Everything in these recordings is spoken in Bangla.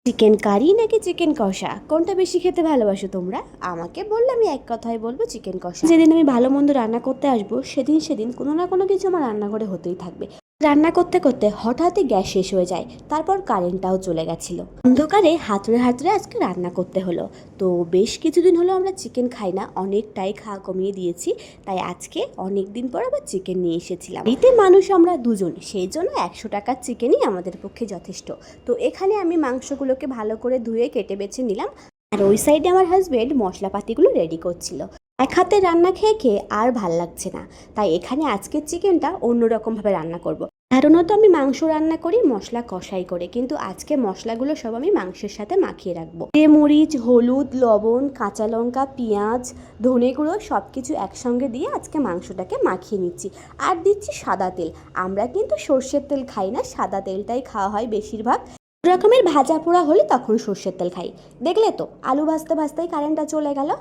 চিকেন কারি নাকি চিকেন কষা কোনটা বেশি খেতে ভালোবাসো তোমরা? আমাকে বললে আমি এক কথায় বলবো চিকেন কষা। যেদিন আমি ভালো মন্দ রান্না করতে আসবো সেদিন সেদিন কোনো না কোনো কিছু আমার রান্নাঘরে হতেই থাকবে। রান্না করতে করতে হঠাৎই গ্যাস শেষ হয়ে যায়, তারপর কারেন্টটাও চলে গেছিল। অন্ধকারে হাতুড়ে হাতুড়ে আজকে রান্না করতে হলো। তো বেশ কিছুদিন হলো আমরা চিকেন খাই না, অনেকটাই খাওয়া কমিয়ে দিয়েছি। তাই আজকে অনেক দিন পর আবার চিকেন নিয়ে এসেছিলাম। এতে মানুষ আমরা দুজন, সেই জন্য 100 টাকার চিকেনই আমাদের পক্ষে যথেষ্ট। তো এখানে আমি মাংসগুলোকে ভালো করে ধুয়ে কেটে বেছে নিলাম, আর ওই সাইডে আমার হাজবেন্ড মশলাপাতিগুলো রেডি করছিল। এক হাতে রান্না খেয়ে খেয়ে আর ভাল লাগছে না, তাই এখানে আজকের চিকেনটা অন্যরকমভাবে রান্না করব। সাধারণত আমি মাংস রান্না করি মশলা কষাই করে, কিন্তু আজকে মশলাগুলো সব আমি মাংসের সাথে মাখিয়ে রাখবো। মরিচ, হলুদ, লবণ, কাঁচা লঙ্কা, পেঁয়াজ, ধনে গুঁড়ো সব কিছু একসঙ্গে দিয়ে আজকে মাংসটাকে মাখিয়ে নিচ্ছি। আর দিচ্ছি সাদা তেল। আমরা কিন্তু সর্ষের তেল খাই না, সাদা তেলটাই খাওয়া হয় বেশিরভাগ। রকমের ভাজা পোড়া হলে তখন সর্ষের তেল খাই। দেখলে তো, আলু ভাজতে ভাজতেই কারেন্টটা চলে গেল।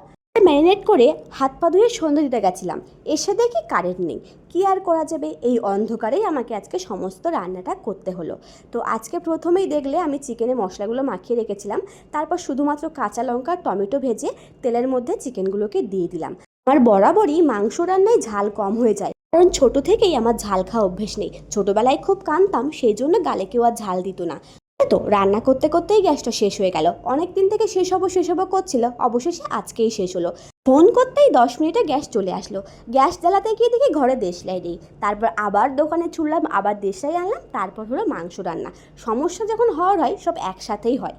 ম্যারিনেট করে হাত পা ধুয়ে সন্ধ্যে দিতে গেছিলাম, এসে দেখি কারেন্ট নেই। কি আর করা যাবে, এই অন্ধকারেই আমাকে আজকে সমস্ত রান্নাটা করতে হলো। তো আজকে প্রথমেই দেখলে আমি চিকেনের মশলাগুলো মাখিয়ে রেখেছিলাম, তারপর শুধুমাত্র কাঁচা লঙ্কা টমেটো ভেজে তেলের মধ্যে চিকেনগুলোকে দিয়ে দিলাম। আমার বরাবরই মাংস রান্নায় ঝাল কম হয়ে যায়, কারণ ছোট থেকেই আমার ঝাল খাওয়া অভ্যেস নেই। ছোটবেলায় খুব কাঁদতাম, সেই জন্য গালে কেউ আর ঝাল দিত না। তো রান্না করতে করতেই গ্যাসটা শেষ হয়ে গেল। অনেক দিন থেকে শেষ হবো করছিল, অবশেষে আজকেই শেষ হলো। ফোন করতেই 10 মিনিটে গ্যাস চলে আসলো। গ্যাস জ্বালাতে গিয়ে দেখি ঘরে দেশলাই নেই। তারপর আবার দোকানে ছুটলাম, আবার দেশলাই আনলাম, তারপর হলো মাংস রান্না। সমস্যা যখন হওয়ার হয় সব একসাথেই হয়।